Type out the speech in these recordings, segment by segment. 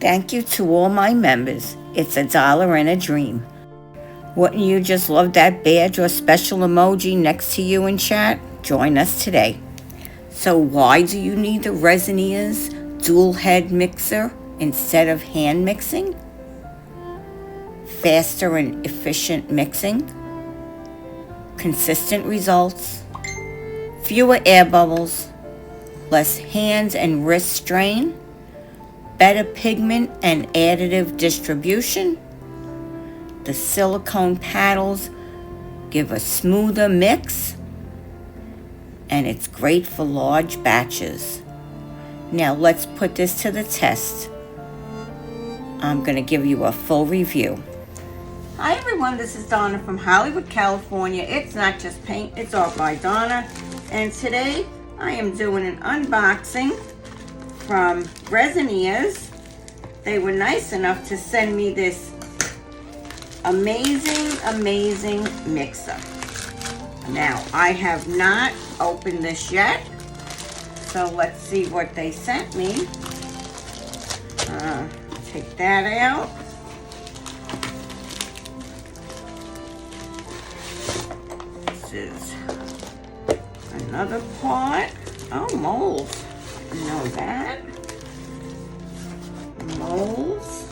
Thank you to all my members. It's $1 and a dream. Wouldn't you just love that badge or special emoji next to you in chat? Join us today. So why do you need the Resineers dual head mixer instead of hand mixing? Faster and efficient mixing, consistent results, fewer air bubbles, less hands and wrist strain, better pigment and additive distribution. The silicone paddles give a smoother mix, and it's great for large batches. Now let's put this to the test. I'm going to give you a full review. Hi everyone, this is Donna from Hollywood, California. It's not just paint, it's art by Donna. And today I am doing an unboxing from Resineers. They were nice enough to send me this amazing mixer. Now, I have not opened this yet, so let's see what they sent me. Take that out. This is another part. Oh, molds. Didn't know that. Molds.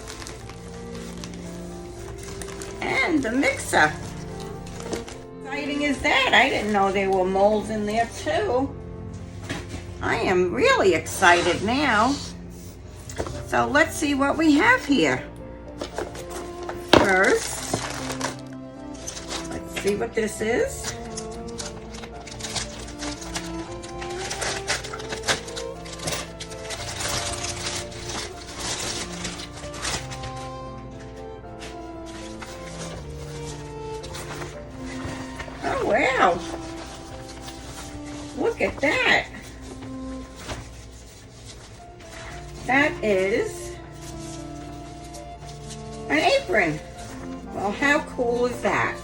And the mixer. How exciting is that? I didn't know there were molds in there too. I am really excited now. So let's see what we have here. First, let's see what this is. Oh wow, look at that. That is an apron. Well, how cool is that?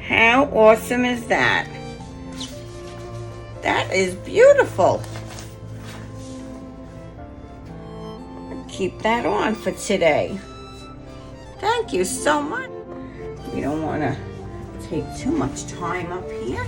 How awesome is that? That is beautiful. Keep that on for today. Thank you so much. We don't want to take too much time up here.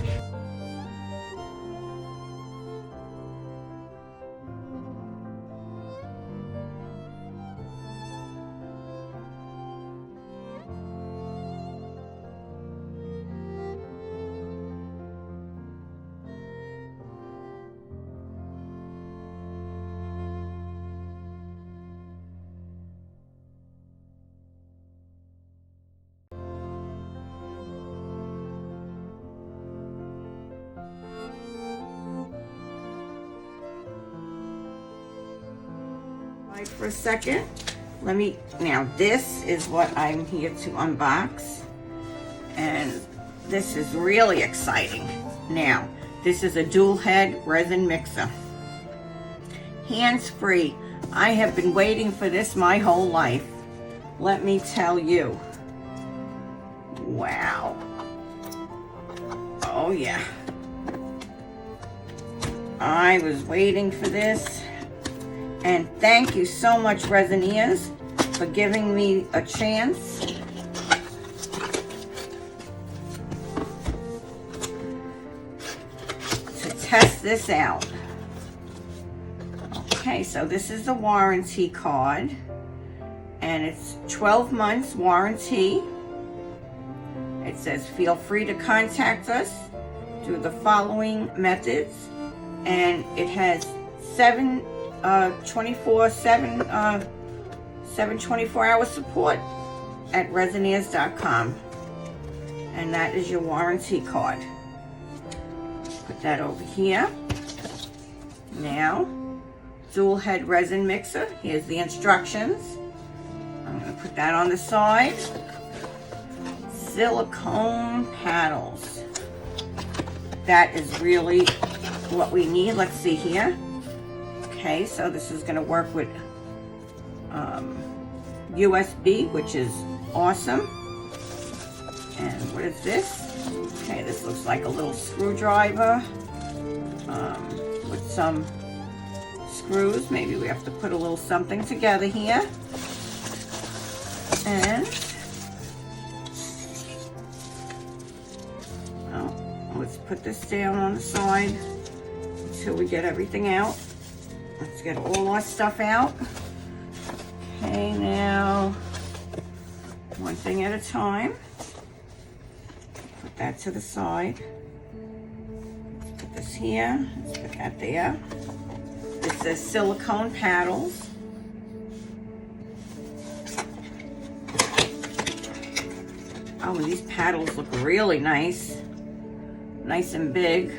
For a second, now this is what I'm here to unbox, and this is really exciting. Now, this is a dual head resin mixer, hands-free. I have been waiting for this my whole life. Let me tell you. Wow. Oh yeah. I was waiting for this. And thank you so much, Resineers, for giving me a chance to test this out. Okay, so this is the warranty card, and it's 12 months warranty. It says, feel free to contact us through the following methods, and it has 24/7 support at Resineers.com, and that is your warranty card. Put that over here. Now, dual head resin mixer. Here's the instructions. I'm going to put that on the side. Silicone paddles. That is really what we need. Let's see here. Okay, so this is going to work with USB, which is awesome. And what is this? Okay, this looks like a little screwdriver with some screws. Maybe we have to put a little something together here. And let's put this down on the side until we get everything out. Let's get all our stuff out. Okay, now one thing at a time. Put that to the side. Let's put this here. Let's put that there. This is silicone paddles. Oh, and these paddles look really nice. Nice and big.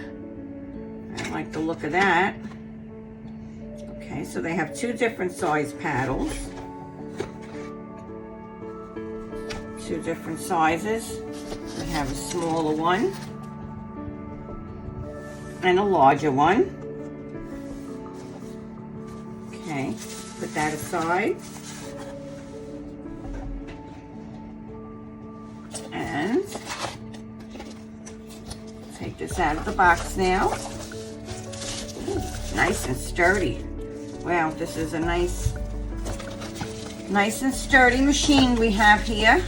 I like the look of that. Okay, so they have two different size paddles. Two different sizes. We have a smaller one and a larger one. Okay, put that aside. And take this out of the box now. Ooh, nice and sturdy. Wow, this is a nice and sturdy machine we have here.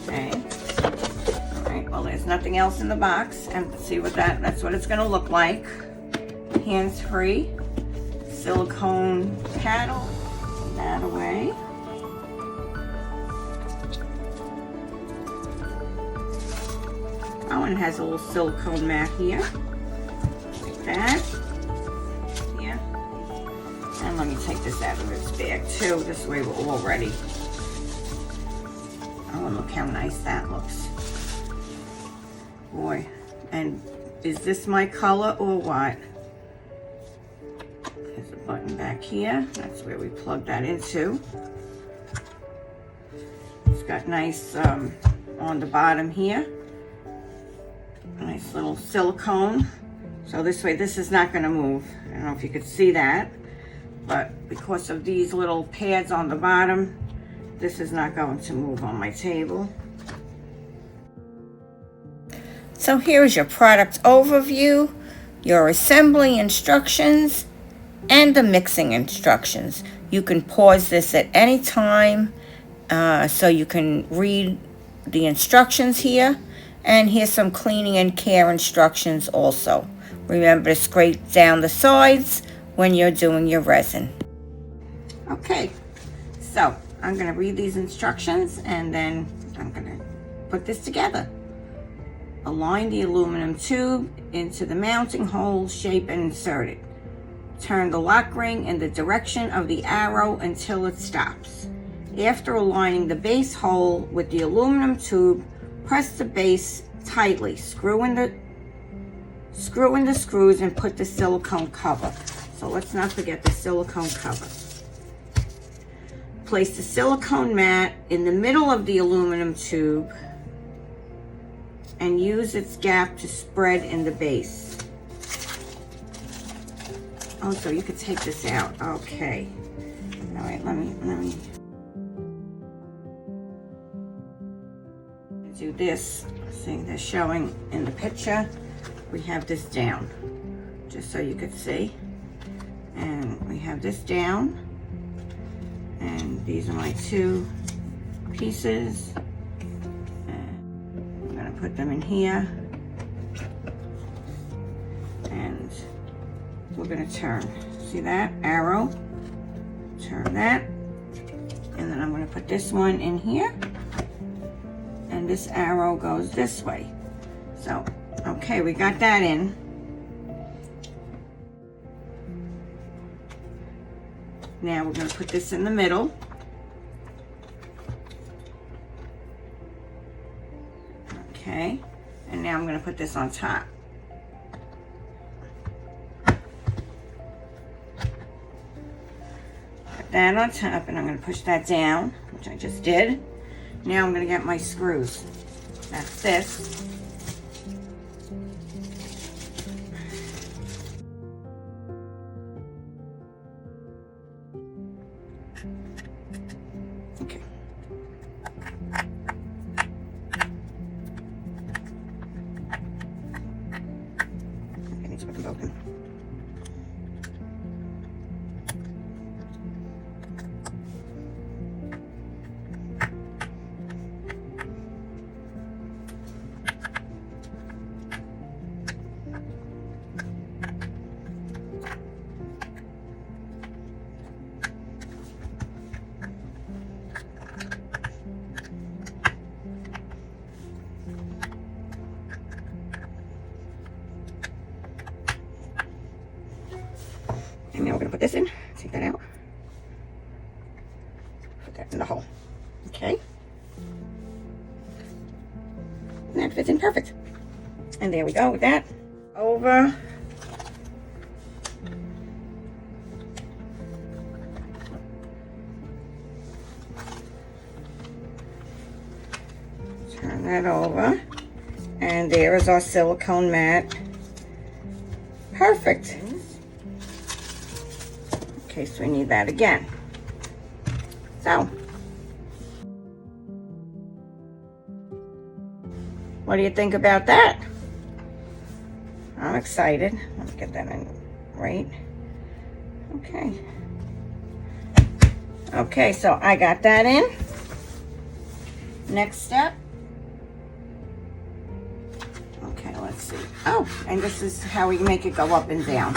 Okay. All right, well, there's nothing else in the box. And see what that's what it's gonna look like. Hands-free, silicone paddle, that away. Oh, and it has a little silicone mat here, like that. Yeah. And let me take this out of this bag too. This way we're all ready. Oh, and look how nice that looks. Boy, and is this my color or what? There's a button back here. That's where we plug that into. It's got nice on the bottom here. Nice little silicone. So this way, this is not going to move. I don't know if you could see that, but because of these little pads on the bottom, this is not going to move on my table. So here's your product overview, your assembly instructions, and the mixing instructions. You can pause this at any time so you can read the instructions here. And here's some cleaning and care instructions also. Remember to scrape down the sides when you're doing your resin. Okay, so I'm going to read these instructions and then I'm going to put this together. Align the aluminum tube into the mounting hole shape and insert it. Turn the lock ring in the direction of the arrow until it stops. After aligning the base hole with the aluminum tube, press the base tightly. Screw in the screws and put the silicone cover. So let's not forget the silicone cover. Place the silicone mat in the middle of the aluminum tube and use its gap to spread in the base. Oh, so you could take this out. Okay. All right, let me do this. See, they're showing in the picture. We have this down, just so you could see. And we have this down. And these are my two pieces. And I'm gonna put them in here. And we're gonna turn. See that arrow? Turn that. And then I'm gonna put this one in here. And this arrow goes this way. So, okay, we got that in. Now we're going to put this in the middle. Okay, and now I'm going to put this on top. Put that on top, and I'm going to push that down, which I just did. Now I'm going to get my screws. That's this. Okay. I need to put them open. And now we're gonna put this in, take that out. Put that in the hole, okay? And that fits in perfect. And there we go with that. Over. Turn that over. And there is our silicone mat. Perfect. In case we need that again. So, what do you think about that? I'm excited. Let me get that in right. Okay. Okay, so I got that in. Next step. Okay, let's see. Oh, and this is how we make it go up and down.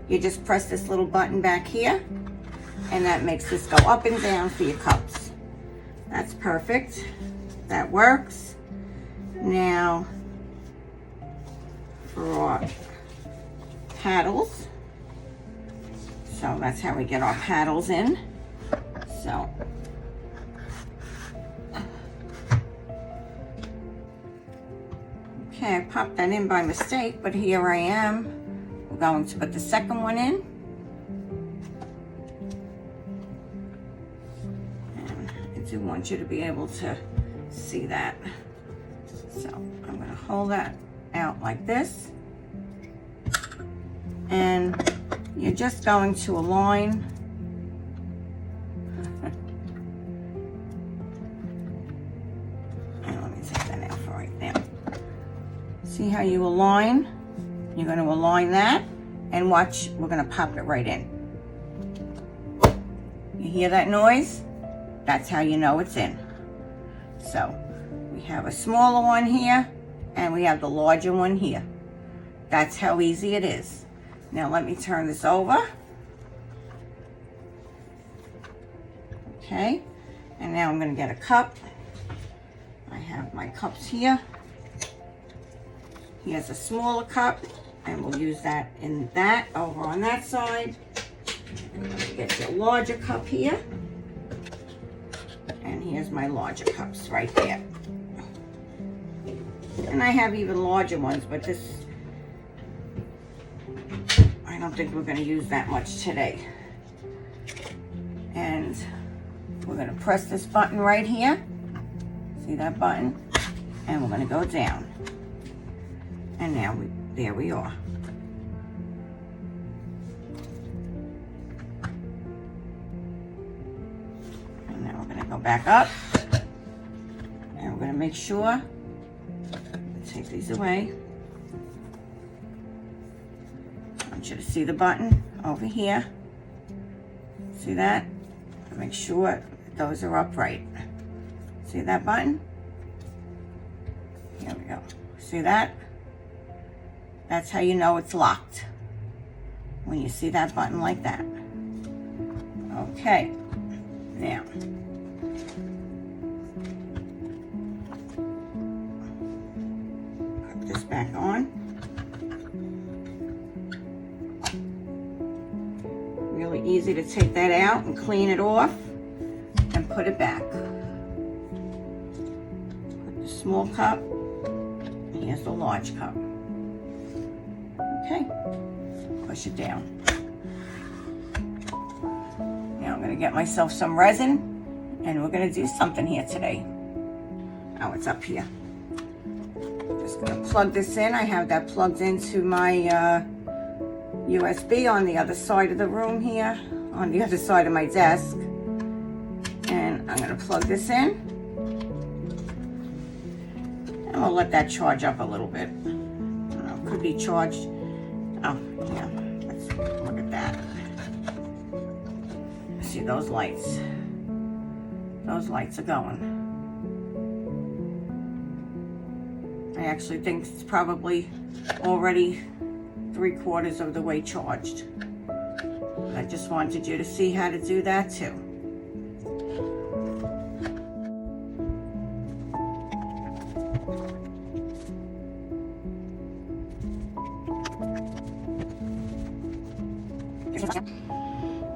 You just press this little button back here, and that makes this go up and down for your cups. That's perfect. That works. Now, for our paddles. So that's how we get our paddles in. So, okay, I popped that in by mistake, but here I am. We're going to put the second one in. And I do want you to be able to see that. So I'm going to hold that out like this. And you're just going to align. And let me take that out for right now. See how you align? You're going to align that, and watch, we're going to pop it right in. You hear that noise? That's how you know it's in. So we have a smaller one here, and we have the larger one here. That's how easy it is. Now let me turn this over. Okay, and now I'm going to get a cup. I have my cups here. Here's a smaller cup, and we'll use that in that over on that side. Get your larger cup here. And here's my larger cups right there. And I have even larger ones, but this, I don't think we're going to use that much today. And we're going to press this button right here. See that button? And we're going to go down. And now there we are. And now we're going to go back up. And we're going to make sure, take these away. I want you to see the button over here. See that? Make sure those are upright. See that button? Here we go. See that? That's how you know it's locked. When you see that button like that. Okay. Now. Put this back on. Really easy to take that out and clean it off and put it back. Put the small cup. Here's the large cup. Okay, push it down. Now I'm going to get myself some resin, and we're going to do something here today. Oh, it's up here. Just going to plug this in. I have that plugged into my USB on the other side of the room here, on the other side of my desk. And I'm going to plug this in. And we'll let that charge up a little bit. Could be charged. Oh, yeah, let's look at that. See those lights? Those lights are going. I actually think it's probably already 3/4 of the way charged. But I just wanted you to see how to do that too.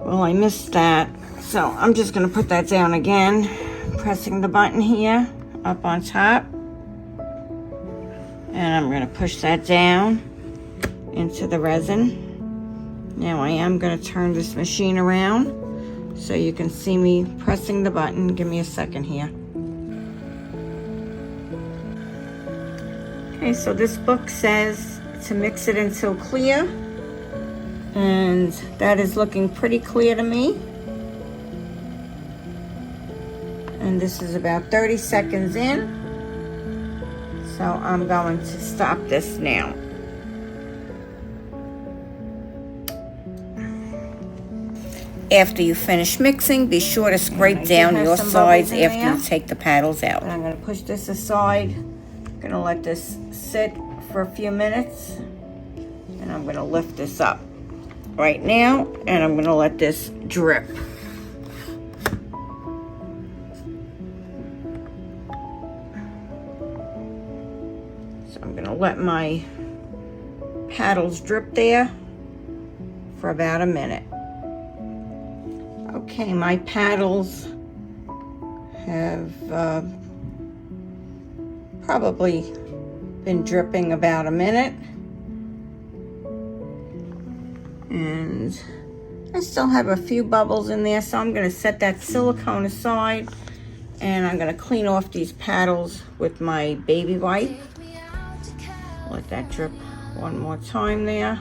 Well, I missed that, so I'm just going to put that down again, pressing the button here up on top, and I'm going to push that down into the resin. Now I am going to turn this machine around so you can see me pressing the button. Give me a second here. Okay, so this book says to mix it until clear, and that is looking pretty clear to me. And this is about 30 seconds in, so I'm going to stop this now. After you finish mixing, be sure to scrape down your sides after you take the paddles out. I'm going to push this aside. I'm going to let this sit for a few minutes, and I'm going to lift this up right now, and I'm going to let this drip. So I'm going to let my paddles drip there for about a minute. Okay, my paddles have probably been dripping about a minute, and I still have a few bubbles in there, so I'm going to set that silicone aside, and I'm going to clean off these paddles with my baby wipe. Let that drip one more time there,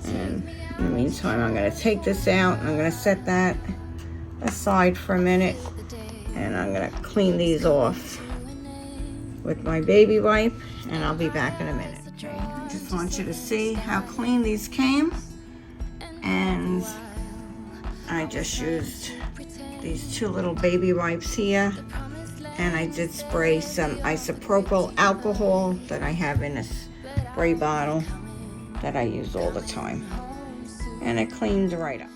and in the meantime, I'm going to take this out, and I'm going to set that aside for a minute, and I'm going to clean these off with my baby wipe, and I'll be back in a minute. I just want you to see how clean these came, and I just used these two little baby wipes here, and I did spray some isopropyl alcohol that I have in a spray bottle that I use all the time. And it cleans right up.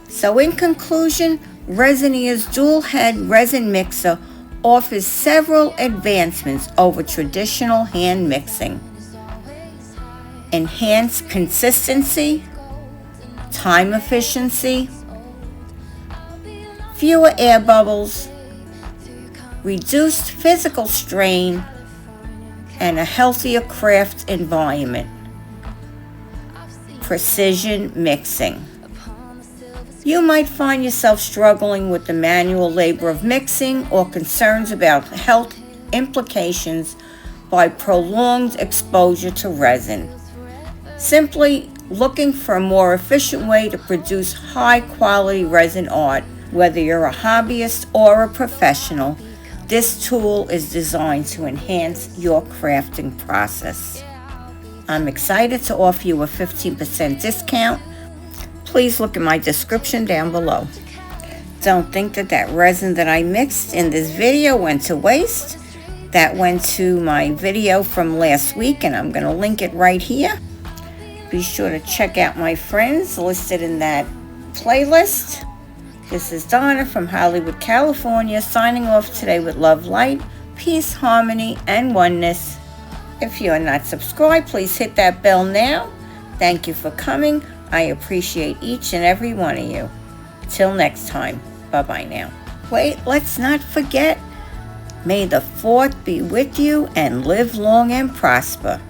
So in conclusion, Resinia's dual head resin mixer offers several advancements over traditional hand mixing. Enhanced consistency, time efficiency, fewer air bubbles, reduced physical strain, and a healthier craft environment. Precision mixing. You might find yourself struggling with the manual labor of mixing or concerns about health implications by prolonged exposure to resin. Simply looking for a more efficient way to produce high-quality resin art, whether you're a hobbyist or a professional, this tool is designed to enhance your crafting process. I'm excited to offer you a 15% discount. Please look at my description down below. Don't think that resin that I mixed in this video went to waste. That went to my video from last week, and I'm going to link it right here. Be sure to check out my friends listed in that playlist. This is Donna from Hollywood, California, signing off today with love, light, peace, harmony, and oneness. If you are not subscribed, please hit that bell now. Thank you for coming. I appreciate each and every one of you. Till next time. Bye-bye now. Wait, let's not forget. May the 4th be with you and live long and prosper.